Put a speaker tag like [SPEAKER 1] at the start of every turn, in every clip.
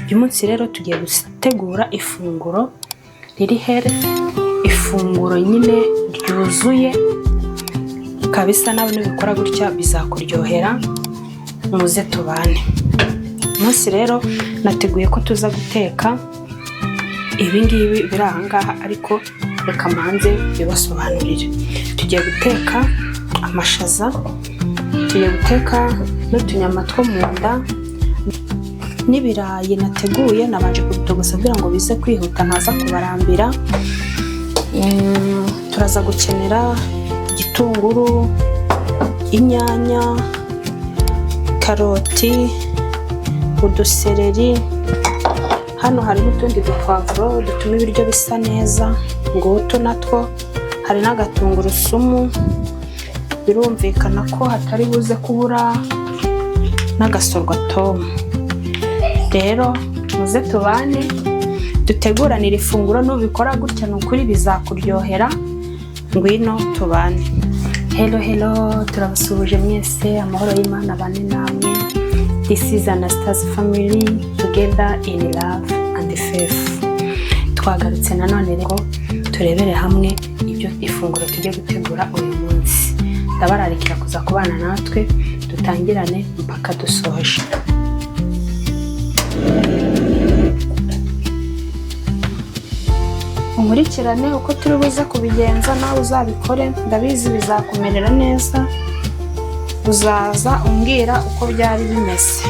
[SPEAKER 1] uyu munsi rero tugiye gutegura ifunguro riri healthy, ifunguro nyine ryuzuye kabisa. nawe nibikora gutya bizakuryohera, muze tubane. umunsi rero nateguye ko tuza guteka ibingibi biri ahangaha, ariko reka manze bibasobanurire. tugiye guteka amashaza, tugiye guteka n'utunyama two mu nda, n'ibirayi nateguye nabanje kubitogosa kugira ngo bize kwihuta ntaza kubarambira. turaza gukenera igitunguru, inyanya, karoti, udusereri. hano hari n'utundi dupavuro dutuma ibiryo bisa neza, ngutu natwo. hari n'agatungurusumu, birumvikana ko hatari buze kubura n'agasorwatomu. rero muze tubane duteguranire ifunguro, nubikora gutya nukuri bizakuryohera. ngwino tubane. hello, turabasuhuje mwese, amahoro y'Imana abane namwe. This is Anasta's family, together in love and faith. twagarutse nanone rero turebere hamwe ibyo ifunguro tugiye gutegura uyu munsi. ndabararikira kuza kubana natwe dutangirane mpaka dusoje. umurikirane uko turi buze kubigenza, nawe uzabikore, ndabizi bizakumerera neza. uzaza umbwira uko byari bimeze.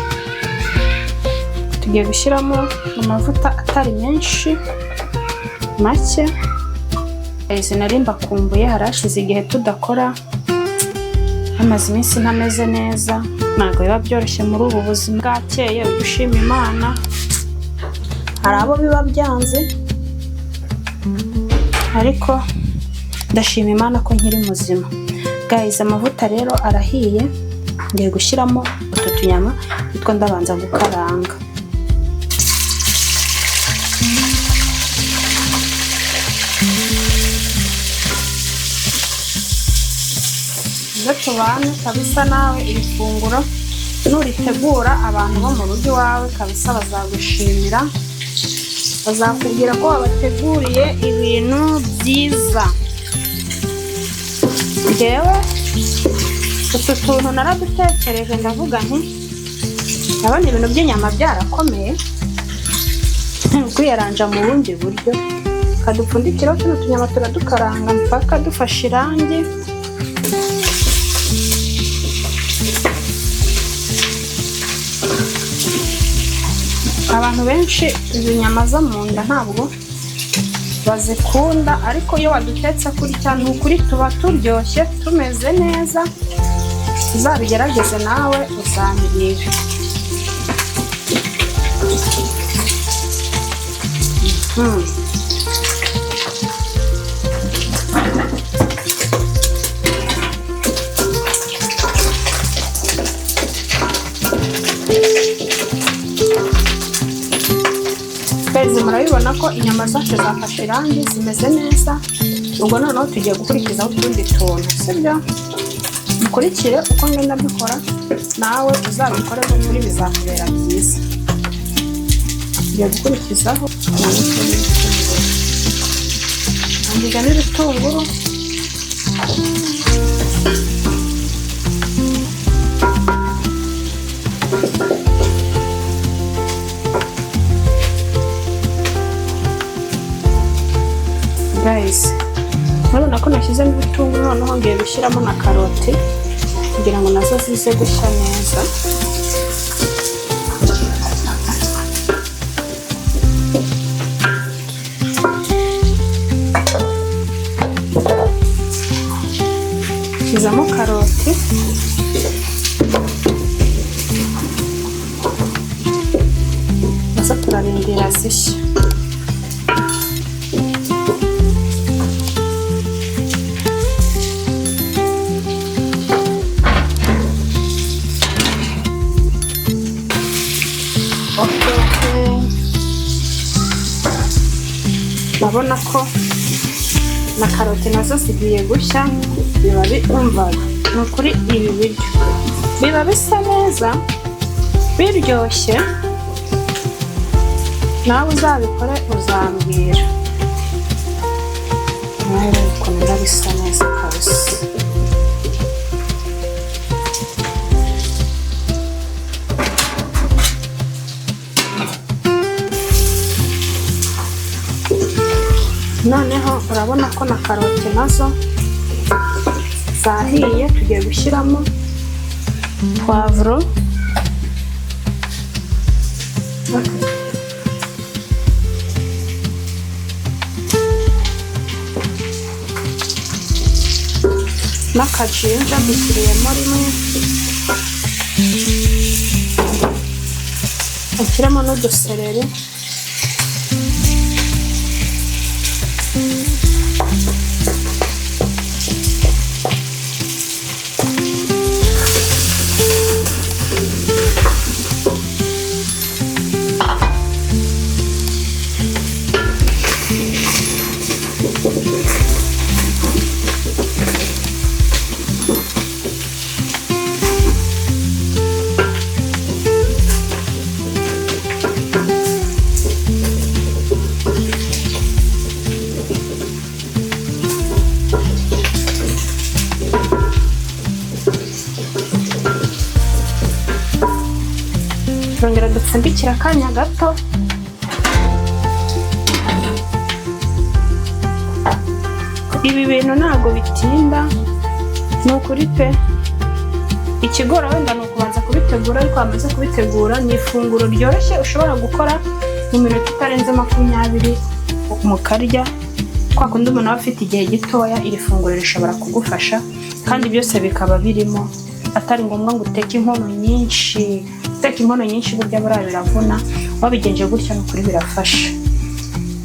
[SPEAKER 1] tugiye gushyiramo amavuta atari menshi, make. izi nari mbakumbuye, harashize igihe tudakora, hamaze iminsi ntameze neza. ntabwo biba byoroshye muri ubu buzima bwakeye. ujye ushima Imana, hari abo biba byanze, ariko ndashima Imana ko nkiri muzima. guys, amavuta rero arahiye, ngiye gushyiramo utu tunyama nitwo ndabanza gukaranga. iyo tubane kabisa, nawe iri funguro nuritegura abantu bo mu rugo iwawe kabisa bazagushimira, bazakubwira ko wabateguriye ibintu byiza. Njyewe utu tuntu naradutekereje, ndavuga nti ndabona ibintu by'inyama byarakomeye, kwiyaranja mu bundi buryo. kadupfundikiraho tuno tunyama, turadukaranga mpaka dufashe irangi. abantu benshi izi nyama zo mu nda ntabwo bazikunda, ariko iyo wadutetse kurya ni ukuri tuba turyoshye tumeze neza. uzabigerageze nawe uzambwira. murabibona ko inyama zacu zafashe irangi, zimeze neza. ubwo noneho tugiye gukurikizaho utundi tuntu, sibyo? mukurikire uko ngenda mbikora, nawe uzabikore muri bizakubera byiza. tugiye gukurikizaho ngiga n'ibitunguru, guys. murabona ko nashyizemo ibitunguru, noneho ngiye gushyiramo na karoti kugira ngo nazo zize gushya neza. shyizamo karoti, nazo turarindira zishya. Urabona ko na karoti nazo zigiye gushya, biba bumva ni ukuri ibi biryo biba bisa neza biryoshye. nawe uzabikore uzambwira. Nawe ukuntu biba bisa neza kabisa. Noneho urabona ko na karoti nazo zahiye, tugiye gushyiramo poivro n'akajinja dushyiriyemo rimwe, ushyiremo n'udusereri, turongera dupfundikira akanya gato. Ibi bintu ntabwo bitinda, ni ukuri pe. Ikigora wenda ni ukubanza kubitegura, ariko wamaze kubitegura ni ifunguro ryoroshye ushobora gukora mu minota itarenze 20 mukarya. Kwa kundi umuntu aba afite igihe gitoya, iri funguro rishobora kugufasha kandi byose bikaba birimo, atari ngombwa ngo uteke inkono nyinshi. Uteka inkono nyinshi burya buriya biravuna, wabigenje gutya ni ukuri birafasha.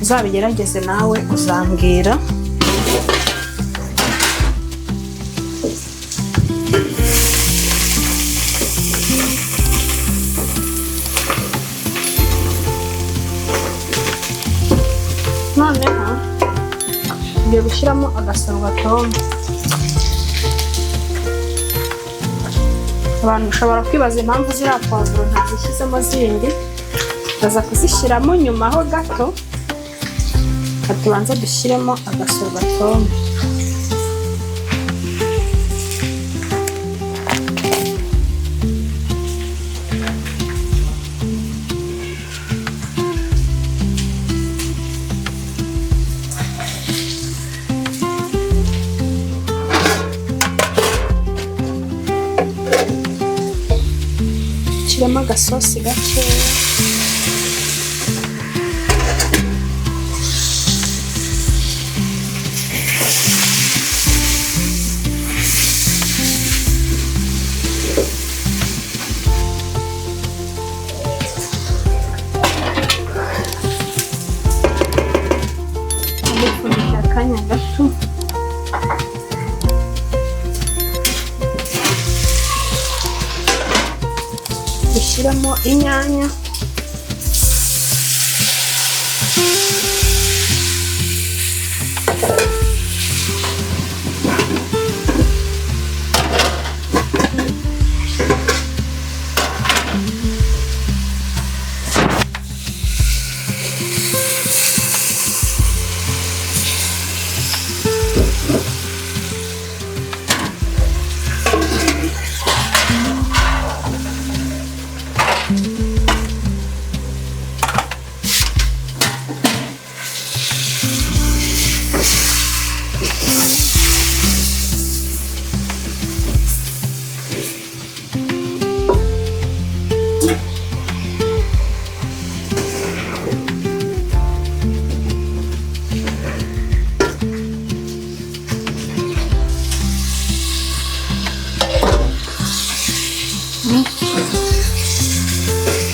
[SPEAKER 1] Uzabigerageze nawe uzambwira. Noneho ngiye gushyiramo agasorwatomu. Abantu ushobora kwibaza impamvu ziriya poivro ntazishyizemo zindi, baza kuzishyiramo nyuma ho gato. Tubanza dushyiremo agasorwatomu. Shyiramo agasosi gakeya. Dupfundikira akanya gato. Dushyiramo inyanya,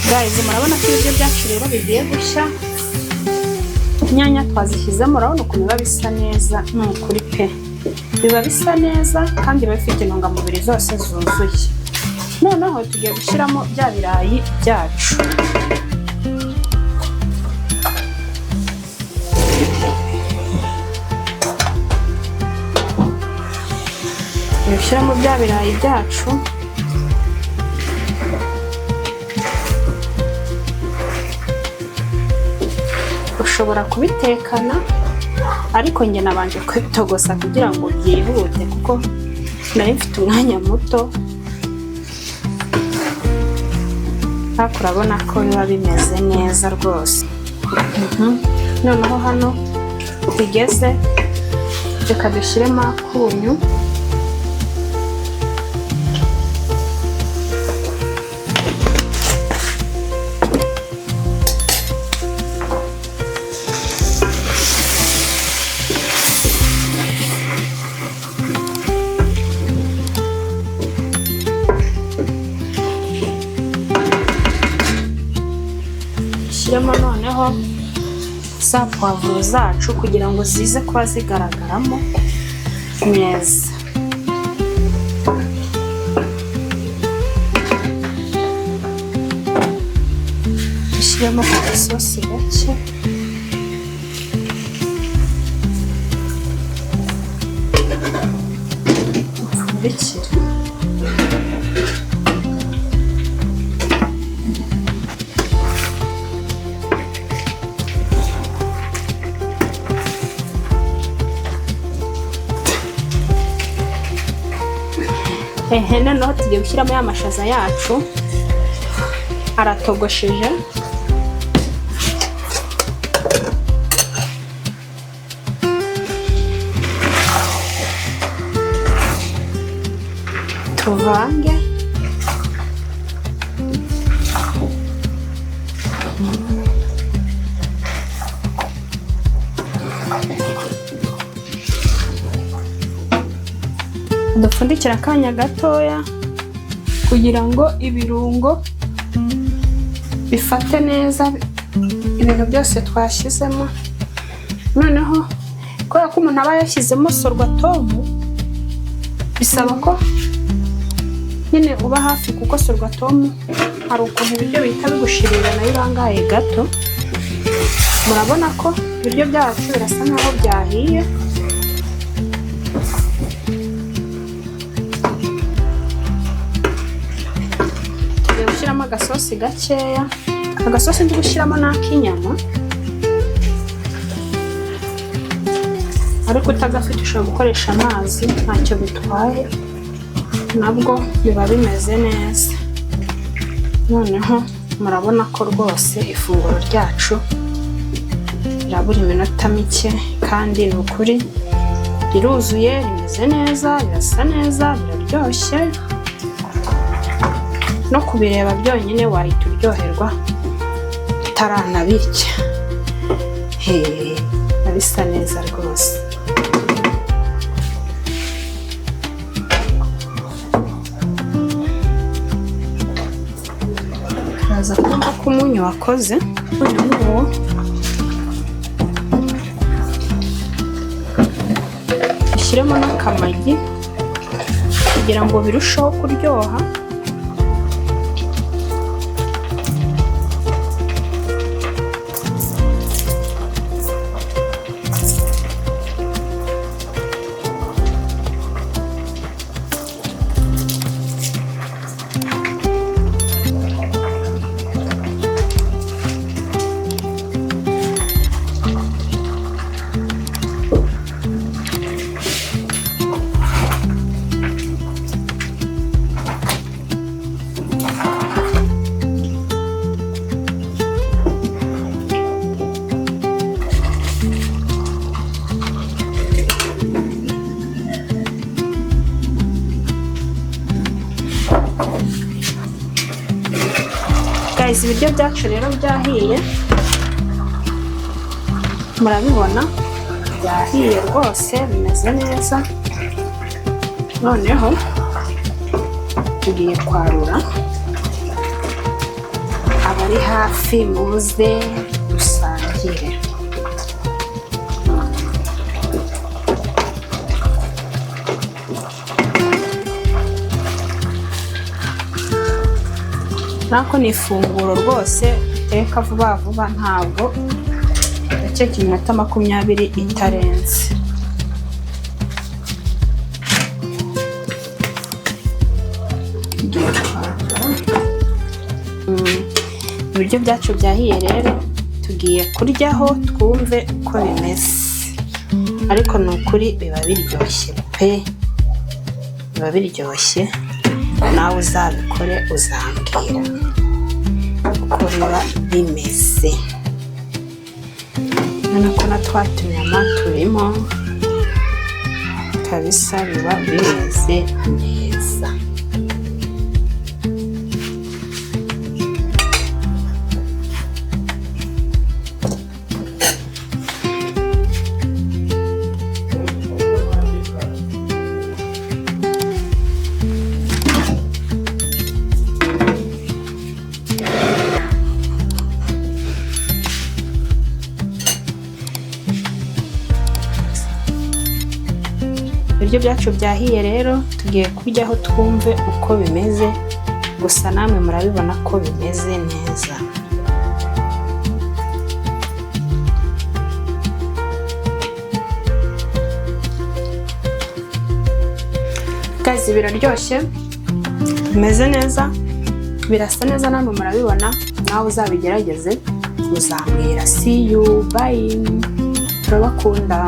[SPEAKER 1] guys, murabona ko ibiryo byacu rero bigiye gushya. Inyanya twazishyizemo, urabona ukuntu biba bisa neza. Ni ukuri pe, biba bisa neza kandi biba bifite intungamubiri zose zuzuye. Noneho tugiye gushyiramo bya birayi byacu. Dushyiramo bya birayi byacu. ushobora kubitekana, ariko njye nabanje kubitogosa kugira ngo byihute kuko nari mfite umwanya muto. ariko urabona ko biba bimeze neza rwose. Noneho hano bigeze, reka dushyiremo akunyu. Dushyiremo noneho za puwavuro zacu kugira ngo zize kuba zigaragaramo neza. Dushyiremo agasosi gake. Dupfundikire. Noneho tugiye gushyiramo ya mashaza yacu, aratogosheje. Tuvange. Dupfundikira akanya gatoya kugira ngo ibirungo bifate neza ibintu byose twashyizemo. Noneho kubera ko umuntu aba yashyizemo sorwatomu, bisaba ko nyine uba hafi, kuko sorwatomu hari ukuntu ibiryo bihita bigushirira nayo irangaye gato. Murabona ko ibiryo byacu birasa nkaho byahiye. Gushyiramo agasosi gakeya. Agasosi ndi gushyiramo n'ak'inyama, ariko utagafite ushobora gukoresha amazi, ntacyo bitwaye, nabwo biba bimeze neza. Noneho murabona ko rwose ifunguro ryacu rirabura iminota mike, kandi ni ukuri riruzuye, rimeze neza, rirasa neza, biraryoshye. No kubireba byonyine wahita uryoherwa utaranabirya. Bisa neza rwose. Uraza kumva ko umunyu wakoze. Noneho ushyiremo n'akamagi kugira ngo birusheho kuryoha. Ibiryo byacu rero byahiye, murabibona byahiye rwose, bimeze neza. Noneho tugiye kwarura. Abari hafi muze dusangire. Nako ni ifunguro rwose uteka vuba vuba, ntabwo ndakeka iminota 20 itarenze. Ibiryo byacu byahiye rero, tugiye kuryaho twumve uko bimeze, ariko ni ukuri biba biryoshye pe, biba biryoshye. Nawe uzabikore uzambwira uko biba bimeze. Urabona ko na twa tunyama turimo kabisa, biba bimeze neza. Ibiryo byacu byahiye rero, tugiye kuryaho twumve uko bimeze, gusa namwe murabibona ko bimeze neza. Guys, biraryoshye, bimeze neza, birasa neza, namwe murabibona. Nawe uzabigerageze uzambwira. See you, bye, turabakunda.